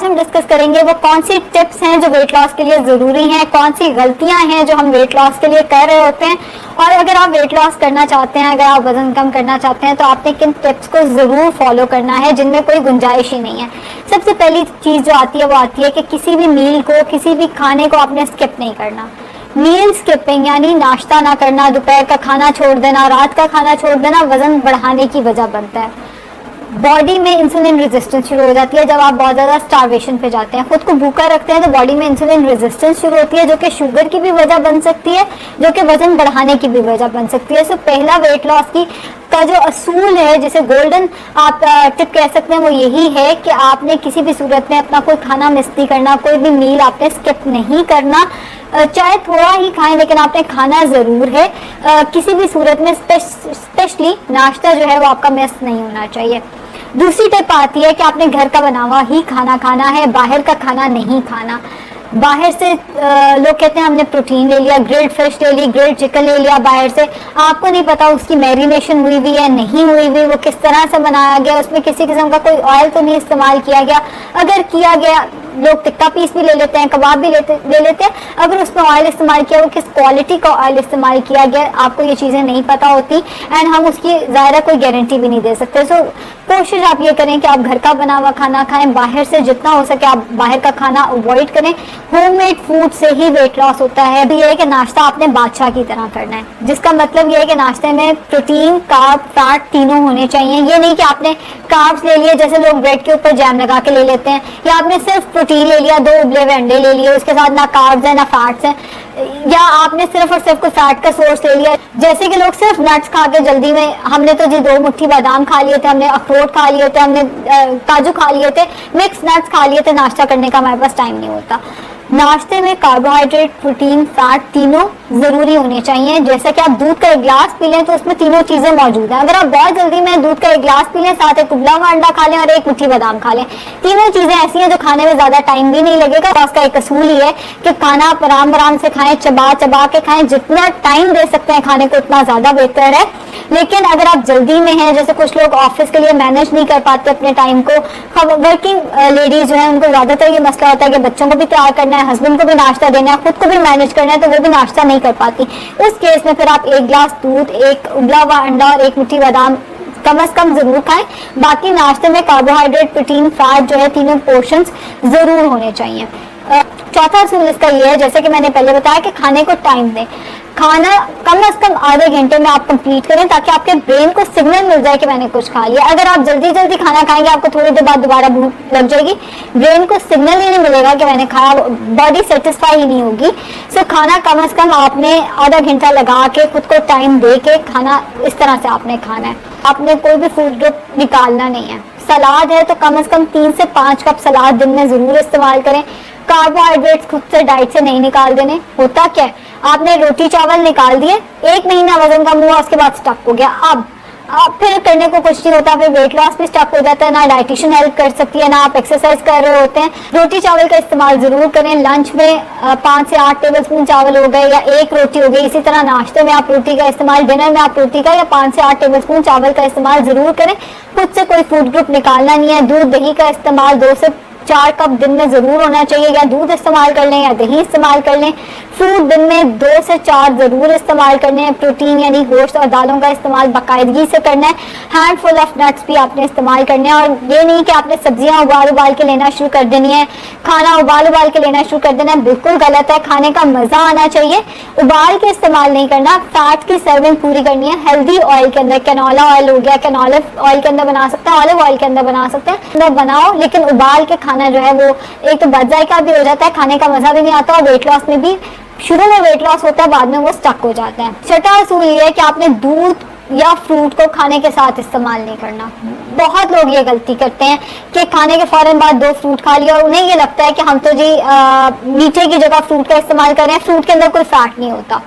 हम डिस्कस करेंगे वो कौन सी टिप्स हैं जो वेट लॉस के लिए ज़रूरी हैं, कौन सी गलतियां हैं जो हम वेट लॉस के लिए कर रहे होते हैं, और अगर आप वेट लॉस करना चाहते हैं, अगर आप वजन कम करना चाहते हैं तो आपने किन टिप्स को ज़रूर फॉलो करना है जिनमें कोई गुंजाइश ही नहीं है। सबसे पहली चीज़ जो आती है वो आती है कि किसी भी मील को, किसी भी खाने को आपने स्किप नहीं करना। मील स्किपिंग यानी नाश्ता ना करना, दोपहर का खाना छोड़ देना, रात का खाना छोड़ देना वजन बढ़ाने की वजह बनता है। बॉडी में इंसुलिन रेजिस्टेंस शुरू हो जाती है जब आप बहुत ज़्यादा स्टारवेशन पे जाते हैं, खुद को भूखा रखते हैं तो बॉडी में इंसुलिन रेजिस्टेंस शुरू होती है जो कि शुगर की भी वजह बन सकती है, जो कि वजन बढ़ाने की भी वजह बन सकती है। सो पहला वेट लॉस की का जो असूल है, जिसे गोल्डन आप टिप कह सकते हैं, वो यही है कि आपने किसी भी सूरत में अपना कोई खाना मिस नहीं करना, कोई भी मील आपने स्किप नहीं करना। चाहे थोड़ा ही खाएं लेकिन आपने खाना ज़रूर है। किसी भी सूरत में स्पेशली नाश्ता जो है वो आपका मिस नहीं होना चाहिए। दूसरी टिप आती है कि आपने घर का बना हुआ ही खाना खाना है, बाहर का खाना नहीं खाना। बाहर से लोग कहते हैं हमने प्रोटीन ले लिया, ग्रिल्ड फिश ले ली, ग्रिल्ड चिकन ले लिया बाहर से, आपको नहीं पता उसकी मैरिनेशन हुई हुई है नहीं हुई हुई, वो किस तरह से बनाया गया, उसमें किसी किस्म का कोई ऑयल तो नहीं इस्तेमाल किया गया। अगर किया गया, लोग टिक्का पीस भी ले लेते हैं, कबाब भी ले लेते हैं, अगर उसमें ऑयल इस्तेमाल किया, वो किस क्वालिटी का ऑयल इस्तेमाल किया गया, आपको ये चीज़ें नहीं पता होती एंड हम उसकी ज़्यादा कोई गारंटी भी नहीं दे सकते। सो कोशिश आप ये करें कि आप घर का बना हुआ खाना खाएं, बाहर से जितना हो सके आप बाहर का खाना अवॉइड करें। होममेड फूड से ही वेट लॉस होता है। अभी ये है कि नाश्ता आपने बादशाह की तरह करना है, जिसका मतलब ये है कि नाश्ते में प्रोटीन, कार्ब, फैट तीनों होने चाहिए। ये नहीं कि आपने कार्ब्स ले लिए, जैसे लोग ब्रेड के ऊपर जैम लगा के ले लेते हैं, या आपने सिर्फ प्रोटीन ले लिया, 2 उबले हुए अंडे ले लिए, उसके साथ ना कार्ब्स है ना फैट्स है, या आपने सिर्फ और सिर्फ कोई फैट का सोर्स ले लिया। जैसे कि लोग सिर्फ नट्स खा के जल्दी में, हमने तो जी 2 मुट्ठी बादाम खा लिए थे, हमने अखरोट खा लिए थे, हमने काजू खा लिए थे, मिक्स नट्स खा लिए थे, नाश्ता करने का हमारे पास टाइम नहीं होता। नाश्ते में कार्बोहाइड्रेट, प्रोटीन, फैट तीनों ज़रूरी होने चाहिए। जैसे कि आप दूध का एक गिलास पी लें तो उसमें तीनों चीज़ें मौजूद हैं। अगर आप बहुत जल्दी में दूध का एक गिलास पी लें, साथ एक उबला हुआ अंडा खा लें और एक मुट्ठी बादाम खा लें, तीनों चीज़ें ऐसी हैं जो खाने में ज़्यादा टाइम भी नहीं लगेगा। उसका एक असूल ही है कि खाना आप आराम आराम से खाएं, चबा चबा के खाएं, जितना टाइम दे सकते हैं खाने को उतना ज़्यादा बेहतर है। लेकिन अगर आप जल्दी में हैं, जैसे कुछ लोग ऑफिस के लिए मैनेज नहीं कर पाते अपने टाइम को, वर्किंग लेडीज जो है उनको ज़्यादातर ये मसला होता है कि बच्चों को भी तैयार करना है, हस्बैंड को भी नाश्ता देना है, खुद को भी मैनेज करना है, तो वो भी नाश्ता नहीं कर पाती। उस केस में फिर आप 1 गिलास दूध, एक उबला हुआ अंडा और 1 मुट्ठी बादाम कम से कम जरूर खाएं। बाकी नाश्ते में कार्बोहाइड्रेट, प्रोटीन, फैट जो है तीनों पोर्शंस जरूर होने चाहिए। चौथा असूल इसका ये है, जैसे कि मैंने पहले बताया, कि खाने को टाइम दें। खाना कम से कम आधे घंटे में आप कंप्लीट करें ताकि आपके ब्रेन को सिग्नल मिल जाए कि मैंने कुछ खा लिया। अगर आप जल्दी जल्दी खाना खाएंगे आपको थोड़ी देर बाद दोबारा भूख लग जाएगी, ब्रेन को सिग्नल ही नहीं मिलेगा कि मैंने खाया, बॉडी सेटिस्फाई ही नहीं होगी। सो खाना कम से कम आपने आधा घंटा लगा के, खुद को टाइम दे के खाना इस तरह से आपने खाना है। आपने कोई भी फूड ग्रुप निकालना नहीं है। सलाद है तो कम से कम 3 से 5 कप सलाद दिन में ज़रूर इस्तेमाल करें। कार्बोहाइड्रेट्स खुद से डाइट से नहीं निकाल देने। होता क्या है, आपने रोटी चावल निकाल दिए, 1 महीना वजन कम हुआ, उसके बाद स्टक हो गया। अब आप फिर करने को कुछ नहीं होता, फिर वेट लॉस भी स्टक हो जाता है। ना डाइटिशियन हेल्प कर सकती है, ना आप एक्सरसाइज कर रहे होते हैं। रोटी चावल का इस्तेमाल जरूर करें। लंच में 5 से 8 टेबल स्पून चावल हो गए या 1 रोटी हो गई। इसी तरह नाश्ते में आप रोटी का इस्तेमाल, डिनर में आप रोटी का या 5 से 8 टेबल स्पून चावल का इस्तेमाल जरूर करें। खुद से कोई फूड ग्रुप निकालना नहीं है। दूध दही का इस्तेमाल 2 से 4 कप दिन में जरूर होना चाहिए। या दूध इस्तेमाल कर लें या दही इस्तेमाल कर लें। फ्रूट दिन में 2 से 4 जरूर इस्तेमाल करने हैं। प्रोटीन यानी गोश्त और दालों का इस्तेमाल बाकायदगी से करना है। हैंडफुल ऑफ नट्स भी आपने इस्तेमाल करने हैं। और ये नहीं कि आपने सब्जियां उबाल के लेना शुरू कर देनी है, खाना उबाल के लेना शुरू कर देना है, बिल्कुल गलत है। खाने का मजा आना चाहिए, उबाल के इस्तेमाल नहीं करना। फैट की सर्विंग पूरी करनी है हेल्दी ऑयल के अंदर। कैनोला ऑयल हो गया, कैनोला ऑयल के अंदर बना सकते हैं, ऑलिव ऑयल के अंदर बना सकते हैं। बनाओ, लेकिन उबाल के खाना जो है वो एक तो बद जायका भी हो जाता है, खाने का मजा भी नहीं आता, और वेट लॉस में भी शुरू में वेट लॉस होता है, बाद में वो स्टक हो जाता है। छठा असूल ये है कि आपने दूध या फ्रूट को खाने के साथ इस्तेमाल नहीं करना। बहुत लोग ये गलती करते हैं कि खाने के फौरन बाद 2 फ्रूट खा लिया और उन्हें ये लगता है कि हम तो जी मीठे की जगह फ्रूट का इस्तेमाल कर रहे हैं। फ्रूट के अंदर कोई फैट नहीं होता।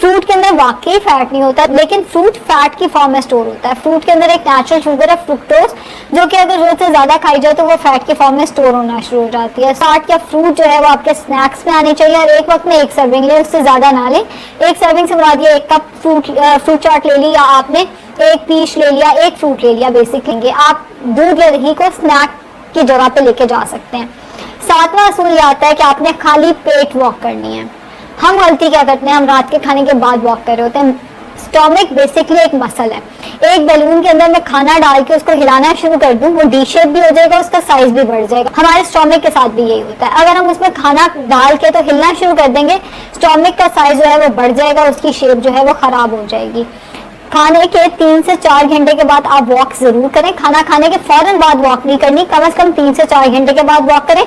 फ्रूट के अंदर वाकई फैट नहीं होता, लेकिन फ्रूट फैट की फॉर्म में स्टोर होता है। फ्रूट के अंदर एक नेचुरल शुगर है फ्रुक्टोज, जो कि अगर जरूरत से ज्यादा खाई जाए तो वो फैट की फॉर्म में स्टोर होना शुरू हो जाती है। फैट या फ्रूट जो है वो आपके स्नैक्स में आनी चाहिए, और एक वक्त में 1 सर्विंग ले, उससे ज्यादा ना लें। 1 सर्विंग से मुराद ये 1 कप फ्रूट चाट ले ली, या आपने 1 पीस ले लिया, 1 फ्रूट ले लिया, बेसिक लेंगे। आप दूध या दही को स्नैक की जगह पे लेके जा सकते हैं। 7वां असूल ये आता है कि आपने खाली पेट वॉक करनी है। हम गलती क्या करते हैं, हम रात के खाने के बाद वॉक कर रहे होते हैं। स्टोमिक बेसिकली एक मसल है। एक बैलून के अंदर मैं खाना डाल के उसको हिलाना शुरू कर दूं, वो डी शेप भी हो जाएगा, उसका साइज भी बढ़ जाएगा। हमारे स्टोमिक के साथ भी यही होता है। अगर हम उसमें खाना डाल के तो हिलना शुरू कर देंगे, स्टोमिक का साइज जो है वो बढ़ जाएगा, उसकी शेप जो है वो खराब हो जाएगी। खाने के 3 से 4 घंटे के बाद आप वॉक जरूर करें। खाना खाने के फौरन बाद वॉक नहीं करनी, कम से कम 3 से 4 घंटे के बाद वॉक करें।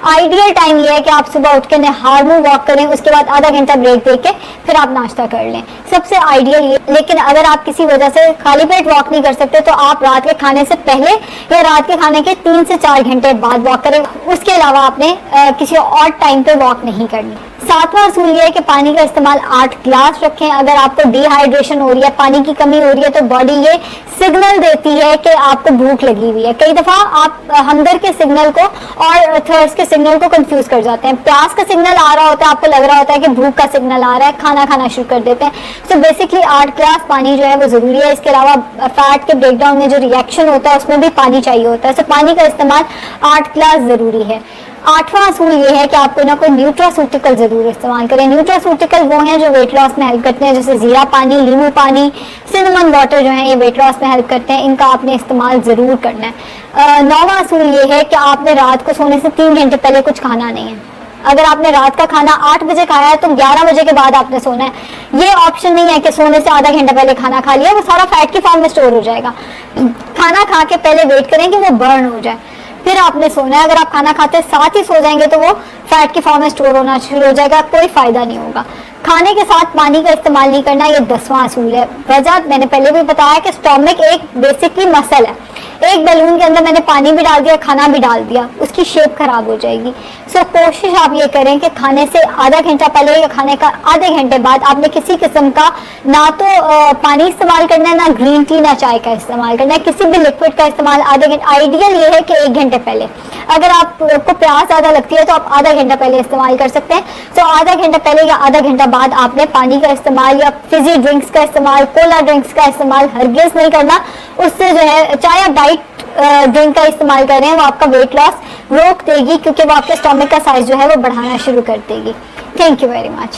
आइडियल टाइम ये है कि आप सुबह उठ के नहा मुंह वॉक करें, उसके बाद आधा घंटा ब्रेक देके फिर आप नाश्ता कर लें, सबसे आइडियल ये। लेकिन अगर आप किसी वजह से खाली पेट वॉक नहीं कर सकते तो आप रात के खाने से पहले या रात के खाने के 3 से 4 घंटे बाद वॉक करें। उसके अलावा आपने किसी और टाइम पे वॉक नहीं करनी। 7वां असूल ये है कि पानी का इस्तेमाल 8 गिलास रखें। अगर आपको डिहाइड्रेशन हो रही है, पानी की कमी हो रही है, तो बॉडी ये सिग्नल देती है कि आपको भूख लगी हुई है। कई दफा आप हंगर के सिग्नल को और थर्स्ट के सिग्नल को कंफ्यूज कर जाते हैं। प्यास का सिग्नल आ रहा होता है, आपको लग रहा होता है कि भूख का सिग्नल आ रहा है, खाना खाना शुरू कर देते हैं। सो बेसिकली 8 गिलास पानी जो है वो जरूरी है। इसके अलावा फैट के ब्रेकडाउन में जो रिएक्शन होता है उसमें भी पानी चाहिए होता है। सो पानी का इस्तेमाल 8 गिलास जरूरी है। 8वां असूल ये है कि आपको ना कोई न्यूट्रासूटिकल जरूर इस्तेमाल करें। न्यूट्रासूटिकल वो हैं जो वेट लॉस में हेल्प करते हैं, जैसे जीरा पानी, नींबू पानी, सिनेमन वाटर जो है ये वेट लॉस में हेल्प करते हैं। इनका आपने इस्तेमाल जरूर करना है। 9वां असूल ये है कि आपने रात को सोने से 3 घंटे पहले कुछ खाना नहीं है। अगर आपने रात का खाना 8 बजे खाया है तो 11 बजे के बाद आपने सोना है। ये ऑप्शन नहीं है कि सोने से आधा घंटा पहले खाना खा लिया, वो सारा फैट की फॉर्म में स्टोर हो जाएगा। खाना खा के पहले वेट करें कि वो बर्न हो जाए, फिर आपने सोना है। अगर आप खाना खाते साथ ही सो जाएंगे तो वो फैट की फॉर्म में स्टोर होना शुरू हो जाएगा, कोई फायदा नहीं होगा। खाने के साथ पानी का इस्तेमाल नहीं करना, ये 10वां असूल है। वजह मैंने पहले भी बताया कि स्टोमिक एक बेसिकली मसल है। एक बैलून के अंदर मैंने पानी भी डाल दिया, खाना भी डाल दिया, उसकी शेप खराब हो जाएगी। सो कोशिश आप ये करें कि खाने से आधा घंटा पहले या खाने का आधे घंटे बाद आपने किसी किस्म का ना तो पानी इस्तेमाल करना है, ना ग्रीन टी, ना चाय का इस्तेमाल करना है। किसी भी लिक्विड का इस्तेमाल आधे घंटे, आइडियल ये है कि 1 घंटे पहले। अगर आपको प्यास ज्यादा लगती है तो आप आधा घंटा पहले इस्तेमाल कर सकते हैं। सो आधा घंटा पहले या आधा घंटा बाद आपने पानी का इस्तेमाल या फिजी ड्रिंक्स का इस्तेमाल, कोला ड्रिंक्स का इस्तेमाल हरगिज नहीं करना। उससे जो है चाहे आप डाइट ड्रिंक का इस्तेमाल कर रहे हैं वो आपका वेट लॉस रोक देगी, क्योंकि वो आपके स्टोमिक का साइज जो है वो बढ़ाना शुरू कर देगी। Thank you very much.